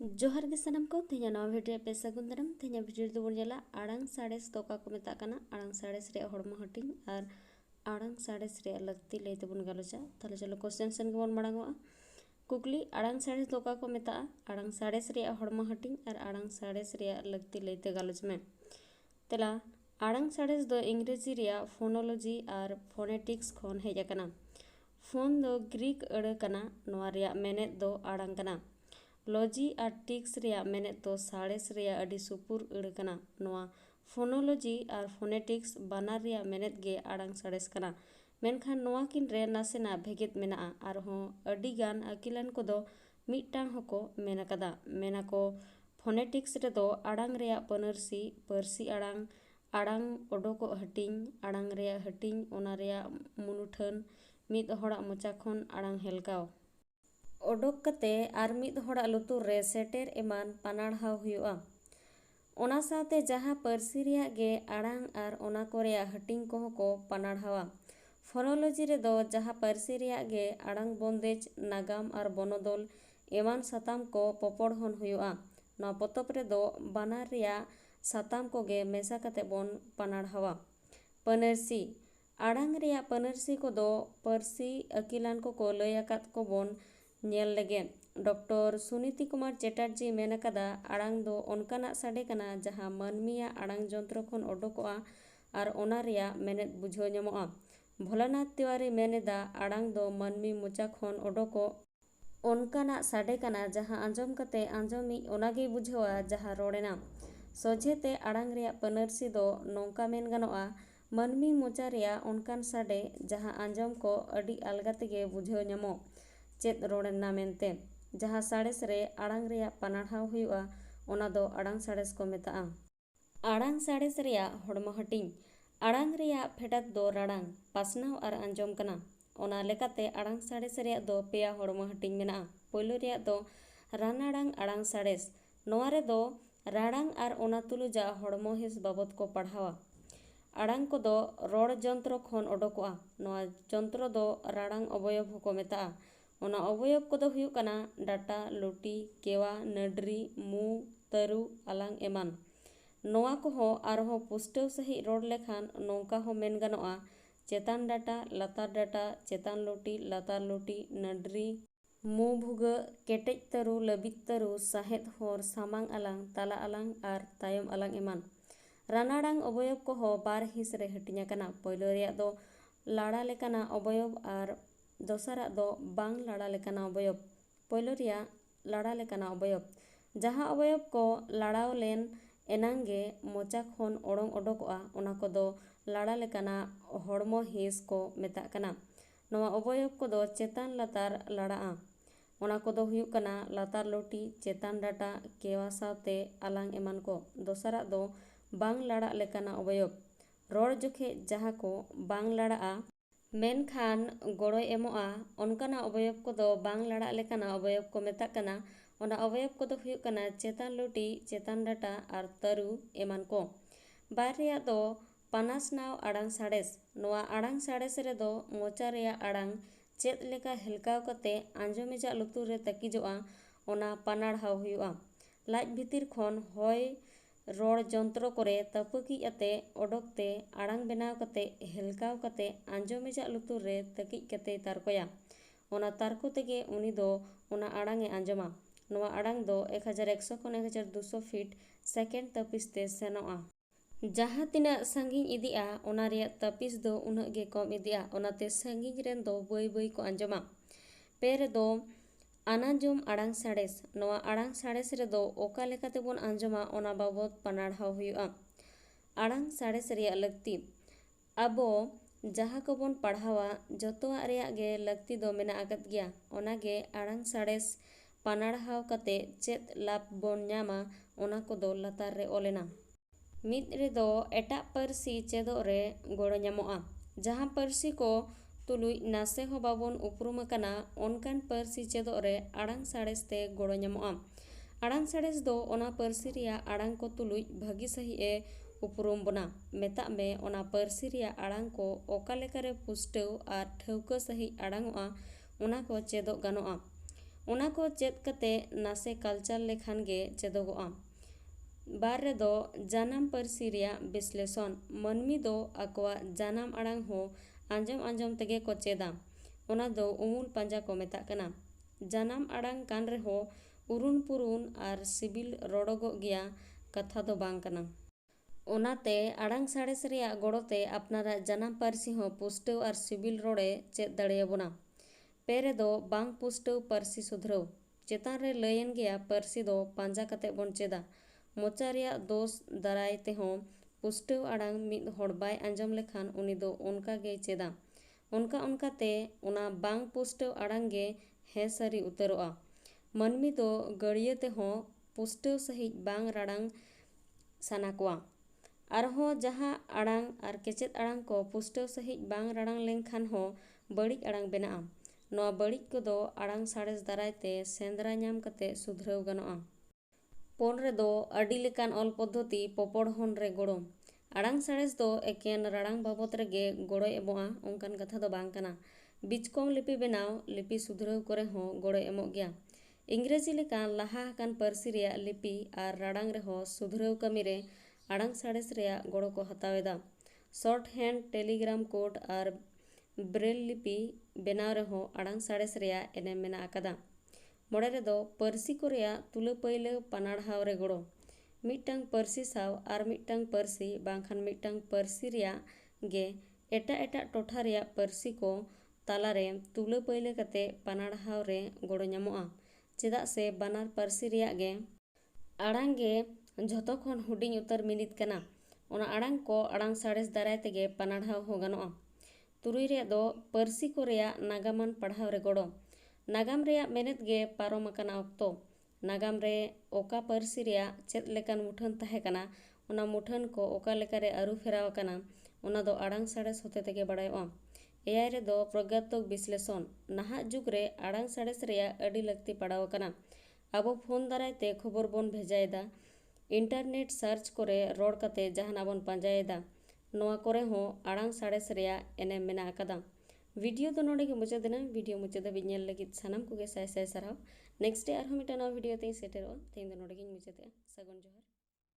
जोहार गे सानाम को तेज नवा भिडियो पे सगुन दाराम तेज भिडियो दो बन जला आड़ांग साड़ेस तो का को मेता कना आड़ांग साड़ेस रे हड़मो हटिंग और आड़ांग साड़ेस रे लगती लई तबन गालोचा ताले चलो क्वेश्चन सन के बन माड़ांगवा कुकली आड़ांग साड़ेस तो का को मेता आड़ांग साड़ेस रे हड़मो हटिंग और आड़ांग साड़ेस रे लगती लई ते गालोच में तेला आड़ांग साड़ेस दो इंग्रेजी रे फोनोलॉजी और फोनेटिक्स खोन हेज अकना फोन दो ग्रीक अड़ कना नोआ रे मेनेत दो आड़ांग कना लॉजी और टिक्स रेया मेने तो साड़ेस रेया अडी सुपुर अड़ कना नोआ फोनोलॉजी और फोनेटिक्स बानार रेया मेनेत गे आड़ांग साड़ेस कना मेनखान नोआ किन रे नासेना भेगेत मेना आरहों अडी गान अकिलान को दो मिटांग होको मेना कदा मेना को फोनेटिक्स रे दो आड़ांग रेया पनरसी परसी आड़ांग आड़ांग ओडोको हटिंग आड़ांग रेया हटिंग ओना रेया मुनुठन मिद होड़ा मोचा खन आड़ांग हेलकाव ओडोक कते आर मिद होड़ा लुतुर रे सेटेर एमान पानाड़हाव हुआ ओना साथे जहां परसी रेया गे आड़ांग आर ओना को रेया हटिंग को को पानाड़हावा फोनोलॉजी रे दो जहां परसी रेया गे आड़ांग बंदेज नागाम आर बनोदल एमान साताम को पपड़हन हुआ नवा पोतोप रे दो बानार रेया साताम को गे मेसा कते बोन पानाड़हावा पनरसी आड़ांग रेया पनरसी को दो परसी अकिलान को लय आकात को बोन नेल लगे डॉक्टर सुनीति कुमार चैटर्जी मेन कदा आड़ांग दो ओनकाना साडे कना जहां मानमिया आड़ांग जंत्र खन ओडोकोआ आर ओना रेया मेनेत बुझाव ᱧᱟᱢᱚᱜᱼᱟ भोलानाथ तिवारी मेनेदा आड़ांग दो मानमी मोचा खन ओडोको ओनकाना साडे कना जहां आंजम कते आंजमी ओनागे बुझावा जहां रोड़ेना सोझेते आड़ांग रेया पनरसी दो नोंका मेन गानोआ मानमी मोचा रेया ओनकान साडे जहां आंजम को अडी अलगा तेगे बुझाव ᱧᱟᱢᱚᱜ चेत रोड़ना मेनते जहां साड़ेस रे आड़ांग रेया पानाड़हाव हुआ ओना दो आड़ांग साड़ेस को मेता आड़ांग साड़ेस रेया हड़मो हटिंग आड़ांग रेया फेडात दो राड़ांग पासनाव आर आंजम कना ओना लेकाते आड़ांग साड़ेस रेया दो पेया हड़मो हटिंग मेना पोयलो रेया दो रानाड़ांग आड़ांग साड़ेस नोआ रे दो राड़ांग आर ओना तुलुजा हड़मो हिस बाबत को पढ़ावा आड़ांग को दो रोड़ जंत्र खन ओडोकोआ नोआ जंत्र दो राड़ांग अवयव को मेता ओना अवयव को दो हुयु कना डाटा लुटी केवा नडरी मु तरु आलांग एमान नोआ को हो आरहो पुष्टव सही रोड लेखान नौका हो मेन गानोआ चेतान डाटा चेतान लुटी लातार लुटी नडरी मु भुग केटेज तरु लबित तरु साहेद होर सामांग आलांग ताला आलांग आर तायम आलांग एमान रानाड़ांग अवयव को हो बार हिस रे हटिnya कना पहलो रेया दो लाड़ा लेकाना अवयव आर दोसरा दो बांग लाड़ा लेकाना अवयव पहलो रेया लाड़ा लेकाना अवयव जहां अवयव को लाड़ाव लेन एनांगे मोचा खन ओडोंग ओडोकोआ ओना को दो लाड़ा लेकाना हड़मो हिस को मेता कना नोआ अवयव को दो चेतान लातार लाड़ाआ ओना को दो हुयु कना लातार लुटी चेतान डाटा केवा सावते आलांग एमान को दोसरा दो बांग लाड़ा लेकाना अवयव रोड़ जोखे जहां को बांग लाड़ाआ मेनखान गोड़ोय एमोआ ओनकाना अवयव को दो बांग लाड़ा लेकाना अवयव को मेता कना ओना अवयव को दो हुयु कना चेतान लुटी चेतान डाटा आर तरु एमान को बार रेया दो पानासनाव आड़ांग साड़ेस नोआ आड़ांग साड़ेस रे दो मोचा रेया आड़ांग चेत लेका हेलकाव कते आंजमेजा लुतुर रे तकिजोआ ओना पानाड़हाव हुयुआ लाज भितिर खन होय रोड़ जंत्र करे तपकी अते ओडोकते आड़ांग बेनाव कते हेलकाव कते आंजमेजा लुतुर रे तकिज कते तारकोया ओना तारको तेगे उनी दो ओना आड़ांग ए आंजमा नोआ आड़ांग दो 1100 खन 1200 फीट सेकेंड तपिस ते सेनोआ जहां तिना संगिñ इदिआ ओना रेया तपिस दो उना गे कम इदिआ ओनाते संगिñ रेन दो बई बई को आंजमा पे रे दो आनाजम आड़ांग साड़ेस नोआ आड़ांग साड़ेस रे दो ओका लेकाते बोन आंजमा ओना बाबत पानाड़हाव हुआ आड़ांग साड़ेस रेया लगती अबो जहां को बोन पढ़ावा जतोआ रेया गे लगती दो मेना आगत गया ओना गे आड़ांग साड़ेस पानाड़हाव कते चेत लाभ बोन ᱧᱟᱢᱟ ओना को दो लातार रे ओलेना मिद रे दो एटा परसी चेदो रे गोड़ो ᱧᱟᱢᱚᱜᱼᱟ जहां परसी को तुलुई नासे हो बाबोन उपरुम कना ओनकान परसी चेदो रे आड़ांग साड़ेस ते गोड़ो ᱧᱟᱢᱚᱜᱼᱟ आड़ांग साड़ेस दो ओना परसी रेया आड़ांग को तुलुई भागी सही ए उपरुम बना मेता में ओना परसी रेया आड़ांग को ओका लेका रे पुष्टव आर ठौका सही आड़ांगोआ ओना को चेदो गानोआ ᱚᱱᱟ ᱠᱚ ᱪᱮᱫ ᱠᱟᱛᱮ ᱱᱟᱥᱮ ᱠᱟᱞᱪᱟᱨ ᱞᱮᱠᱷᱟन ᱜᱮ ᱪᱮᱫᱚᱜᱚᱜᱼᱟ। ᱵᱟᱨ ᱨᱮᱫᱚ ᱡᱟᱱᱟᱢ ᱯᱟᱹᱨᱥᱤ ᱨᱮᱭᱟᱜ ᱵᱤᱥᱞᱮᱥᱚᱱ। ᱢᱟᱹᱱᱢᱤ ᱫᱚ ᱟᱠᱚᱣᱟᱜ ᱡᱟᱱᱟᱢ ᱟᱲᱟᱝ ᱦᱚᱸ ᱟᱸᱡᱚᱢ ᱛᱮᱜᱮ ᱠᱚ ᱪᱮᱫᱟ। ᱚᱱᱟ ᱫᱚ ᱩᱢᱩᱞ ᱯᱟᱸᱡᱟ ᱠᱚ ᱢᱮᱛᱟᱜ ᱠᱟᱱᱟ। ᱡᱟᱱᱟᱢ ᱟᱲᱟᱝ ᱠᱟᱱ ᱨᱮᱦᱚᱸ ᱩᱨᱩᱱ ᱯᱩᱨᱩᱱ ᱟᱨ ᱥᱤᱵᱤᱞ ᱨᱚᱲᱚᱜᱚᱜ ᱜᱮᱭᱟ, ᱠᱟᱛᱷᱟ ᱫᱚ ᱵᱟᱝ ᱠᱟᱱᱟ। ᱚᱱᱟᱛᱮ ᱟᱲᱟᱝ ᱥᱟᱬᱮᱥ ᱨᱮᱭᱟᱜ ᱜᱚᱲᱚᱛᱮ ᱟᱯᱱᱟᱨᱟᱜ ᱡᱟᱱᱟᱢ ᱯᱟᱹᱨᱥᱤ ᱦᱚᱸ ᱯᱩᱥᱴᱟᱹᱣ ᱟᱨ ᱥᱤᱵᱤᱞ ᱨᱚᱲᱮ ᱪᱮᱫ ᱫᱟᱲᱮᱭᱟᱵᱚᱱᱟ। ᱯᱮ ᱨᱮᱫᱚ ᱵᱟᱝ ᱯᱩᱥᱴᱟᱹᱣ ᱯᱟᱹᱨᱥᱤ ᱥᱩᱫᱷᱨᱟᱹᱣ। ᱪᱮᱛᱟᱱ ᱨᱮ ᱞᱟᱹᱭᱮᱱ ᱜᱮᱭᱟ ᱯᱟᱹᱨᱥᱤ ᱫᱚ ᱯᱟᱸᱡᱟ ᱠᱟᱛᱮ ᱵᱚᱱ ᱪᱮᱫᱟ। ᱢᱚᱪᱟ ᱨᱮᱭᱟᱜ ᱫᱳᱥ ᱫᱟᱨᱟᱭ ᱛᱮᱦᱚᱸ ᱯᱩᱥᱴᱟᱹᱣ ᱟᱲᱟᱝ ᱢᱤᱫ ᱦᱚᱲ ᱵᱟᱭ ᱟᱸᱡᱚᱢ ᱞᱮᱠᱷᱟᱱ ᱩᱱᱤ ᱫᱚ ᱚᱱᱠᱟ ᱜᱮᱭ ᱪᱮᱫᱟ। ᱚᱱᱠᱟᱛᱮ ᱚᱱᱟ ᱵᱟᱝ ᱯᱩᱥᱴᱟᱹᱣ ᱟᱲᱟᱝ ᱜᱮ ᱦᱮᱸ ᱥᱟᱹᱨᱤ ᱩᱛᱟᱹᱨᱚᱜᱼᱟ। ᱢᱟᱹᱱᱢᱤ ᱫᱚ ᱜᱟᱹᱲᱭᱟᱹ ᱛᱮᱦᱚᱸ ᱯᱩᱥᱴᱟᱹᱣ ᱥᱟᱺᱦᱤᱡ ᱵᱟᱝ ᱨᱟᱲᱟᱝ ᱥᱟᱱᱟ ᱠᱚᱣᱟ। ᱟᱨᱦᱚᱸ ᱡᱟᱦᱟᱸ ᱟᱲᱟᱝ ᱟᱨ ᱠᱮᱪᱮᱫ ᱟᱲᱟᱝ ᱠᱚ ᱯᱩᱥᱴᱟᱹᱣ ᱥᱟᱺᱦᱤᱡ ᱵᱟᱝ ᱨᱟᱲᱟᱝ ᱞᱮᱱᱠᱷᱟᱱ ᱦᱚᱸ ᱵᱟᱹᱲᱤᱡ ᱟᱲᱟᱝ ᱵᱮᱱᱟᱜᱼᱟ। ᱱᱚᱣᱟ ᱵᱟᱹᱲᱤᱡ ᱠᱚᱫᱚ ᱟᱲᱟᱝ ᱥᱟᱬᱮᱥ ᱫᱟᱨᱟᱭ ᱛᱮ ᱥᱮᱸᱫᱽᱨᱟ ᱧᱟᱢ ᱠᱟᱛᱮ ᱥᱩᱫᱷᱨᱟᱹᱣ ᱜᱟᱱᱚᱜᱼᱟ। ᱯᱳᱱ ᱨᱮᱫᱚ ᱟᱹᱰᱤ ᱞᱮᱠᱟᱱ ᱚᱞ ᱯᱚᱫᱽᱫᱷᱚᱛᱤ ᱯᱚᱯᱚᱲᱦᱚᱱ ᱨᱮ ᱜᱚᱲᱚ। ᱟᱲᱟᱝ ᱥᱟᱬᱮᱥ ᱫᱚ ᱮᱠᱮᱱ ᱨᱟᱲᱟᱝ ᱵᱟᱵᱚᱫ ᱨᱮᱜᱮ ᱜᱚᱲᱚᱭ ᱮᱢᱚᱜᱼᱟ ᱚᱱᱠᱟᱱ ᱠᱟᱛᱷᱟ ᱫᱚ ᱵᱟᱝ ᱠᱟᱱᱟ। ᱵᱤᱪᱠᱚᱢ ᱞᱤᱯᱤ ᱵᱮᱱᱟᱣ, ᱞᱤᱯᱤ ᱥᱩᱫᱷᱨᱟᱹᱣ ᱠᱚᱨᱮ ᱦᱚᱸ ᱜᱚᱲᱚᱭ ᱮᱢᱚᱜ ᱜᱮᱭᱟ। ᱤᱝᱨᱮᱡᱤ ᱞᱮᱠᱟᱱ ᱞᱟᱦᱟ ᱟᱠᱟᱱ ᱯᱟᱹᱨᱥᱤ ᱨᱮᱭᱟᱜ ᱞᱤᱯᱤ ᱟᱨ ᱨᱟᱲᱟᱝ ᱨᱮᱦᱚᱸ ᱥᱩᱫᱷᱨᱟᱹᱣ ᱠᱟᱹᱢᱤᱨᱮ ᱟᱲᱟᱝ ᱥᱟᱬᱮᱥ ᱨᱮᱭᱟᱜ ᱜᱚᱲᱚ ᱠᱚ ᱦᱟᱛᱟᱣ ᱮᱫᱟ। ᱥᱚᱨᱴ ᱦᱮᱱᱰ, ᱴᱮᱞᱤᱜᱨᱟᱢ ᱠᱳᱰ ᱟᱨ ᱵᱨᱮᱞ ᱞᱤᱯᱤ ᱵᱮᱱᱟᱣ ᱨᱮᱦᱚᱸ ᱟᱲᱟᱝ ᱥᱟᱬᱮᱥ ᱨᱮᱭᱟᱜ ᱮᱱᱮᱢ ᱢᱮᱱᱟᱜ ᱟᱠᱟᱫᱟ। ᱢᱚᱬᱮ ᱨᱮᱫᱚ ᱯᱟᱹᱨᱥᱤ ᱠᱚ ᱨᱮᱭᱟᱜ ᱛᱩᱞᱟᱹᱯᱟᱹᱭᱞᱟᱹ ᱯᱟᱱᱟᱲᱦᱟᱣ ᱨᱮ ᱜᱚᱲᱚ। ᱢᱤᱫᱴᱟᱝ ᱯᱟᱹᱨᱥᱤ ᱥᱟᱶ ᱟᱨ ᱢᱤᱫᱴᱟᱝ ᱯᱟᱹᱨᱥᱤ ᱵᱟᱝᱠᱷᱟᱱ ᱢᱤᱫᱴᱟᱝ ᱯᱟᱹᱨᱥᱤ ᱨᱮᱭᱟᱜ ᱜᱮ ᱮᱴᱟᱜ ᱴᱚᱴᱷᱟ ᱨᱮᱭᱟᱜ ᱯᱟᱹᱨᱥᱤ ko ᱛᱟᱞᱟᱨᱮ ᱛᱩᱞᱟᱹᱯᱟᱹᱭᱞᱟᱹ ᱠᱟᱛᱮ ᱯᱟᱱᱟᱲᱦᱟᱣ ᱨᱮ ᱜᱚᱲᱚ ᱧᱟᱢᱚᱜᱼᱟ। ᱪᱮᱫᱟᱜ ᱥᱮ ᱵᱟᱱᱟᱨ ᱯᱟᱹᱨᱥᱤ ᱨᱮᱭᱟᱜ ᱜᱮ ᱟᱲᱟᱝ ᱜᱮ ᱡᱷᱚᱛᱚ ᱠᱷᱚᱱ ᱦᱩᱰᱤᱧ ᱩᱛᱟᱹᱨ ᱢᱤᱱᱤᱫ ᱠᱟᱱᱟ। ᱚᱱᱟ ᱟᱲᱟᱝ ko ᱟᱲᱟᱝ ᱥᱟᱬᱮᱥ ᱫᱟᱨᱟᱭ ᱛᱮᱜᱮ ᱯᱟᱱᱟᱲᱦᱟᱣ ᱦᱚᱸ ᱜᱟᱱᱚᱜᱼᱟ। ᱛᱩᱨᱩᱭ ᱨᱮᱭᱟᱜ ᱫᱚ ᱯᱟᱹᱨᱥᱤ ᱠᱚ ᱨᱮᱭᱟᱜ ᱱᱟᱜᱟᱢᱟᱱ ᱯᱟᱲᱦᱟᱣ ᱨᱮ ᱜᱚᱲᱚ। ᱱᱟᱜᱟᱢ ᱨᱮᱭᱟᱜ ᱢᱮᱱᱮᱫ ᱜᱮ ᱯᱟᱨᱚᱢ ᱟᱠᱟᱱᱟ ᱚᱠᱛᱚ। ᱱᱟᱜᱟᱢ ᱨᱮ ᱚᱠᱟ ᱯᱟᱹᱨᱥᱤ ᱨᱮᱭᱟᱜ ᱪᱮᱫ ᱞᱮᱠᱟᱱ ᱢᱩᱴᱷᱟᱹᱱ ᱛᱟᱦᱮᱸ ᱠᱟᱱᱟ, ᱚᱱᱟ ᱢᱩᱴᱷᱟᱹᱱ ko ᱚᱠᱟ ᱞᱮᱠᱟᱨᱮ ᱟᱹᱨᱩ ᱯᱷᱮᱨᱟᱣ ᱟᱠᱟᱱᱟ, ᱚᱱᱟ ᱫᱚ ᱟᱲᱟᱝ ᱥᱟᱬᱮᱥ ᱦᱚᱛᱮ ᱛᱮᱜᱮ ᱵᱟᱲᱟᱭᱚᱜᱼᱟ। 5 ᱨᱮᱫᱚ ᱯᱨᱚᱜᱟᱛᱢᱚᱠ ᱵᱤᱥᱞᱮᱥᱚᱱ। ᱱᱟᱦᱟᱜ ᱡᱩᱜᱽ ᱨᱮ ᱟᱲᱟᱝ ᱥᱟᱬᱮᱥ ᱨᱮᱭᱟᱜ ᱟᱹᱰᱤ ᱞᱟᱹᱠᱛᱤ ᱯᱟᱲᱟᱣ ᱟᱠᱟᱱᱟ। ᱟᱵᱚ ᱯᱷᱳᱱ ᱫᱟᱨᱟᱭ ᱛᱮ ᱠᱷᱚᱵᱚᱨ ᱵᱚᱱ ᱵᱷᱮᱡᱟᱭᱮᱫᱟ, ᱤᱱᱴᱟᱨᱱᱮᱴ ᱥᱟᱨᱪ ᱠᱚᱨᱮ ᱨᱚᱲ ᱠᱟᱛᱮ ᱡᱟᱦᱟᱱᱟᱜ ᱵᱚᱱ ᱯᱟᱸᱡᱟᱭᱮᱫᱟ। ᱱᱚᱣᱟ ᱠᱚᱨᱮ ᱦᱚᱸ ᱟᱲᱟᱝ ᱥᱟᱬᱮᱥ ᱨᱮᱭᱟᱜ ᱮᱱᱮᱢ ᱢᱮᱱᱟᱜ ᱟᱠᱟᱫᱟ। ভিডিও ᱫᱚ ᱱᱚᱰᱮ ᱜᱮ ᱢᱩᱪᱟᱹᱫ ᱮᱱᱟ। ভিডিও ᱢᱩᱪᱟᱹᱫ ᱫᱷᱟᱹᱵᱤᱡ ᱧᱮᱞ ᱞᱟᱹᱜᱤᱫ ᱥᱟᱱᱟᱢ ᱠᱚᱜᱮ ᱥᱟᱭ ᱥᱟᱭ ᱥᱟᱨᱦᱟᱣ। ᱱᱮᱠᱥᱴ ᱰᱮ ᱟᱨᱦᱚᱸ ᱢᱤᱫᱴᱟᱝ ᱱᱟᱣᱟ ᱵᱷᱤᱰᱤᱭᱳ ᱛᱮᱧ ᱥᱮᱴᱮᱨᱚᱜᱼᱟ। ᱛᱮᱦᱮᱧ ᱫᱚ ᱱᱚᱰᱮ ᱜᱤᱧ ᱢᱩᱪᱟᱹᱫᱮᱜᱼᱟ। ᱥᱟᱹᱜᱩᱱ ᱡᱚᱦᱟᱨ।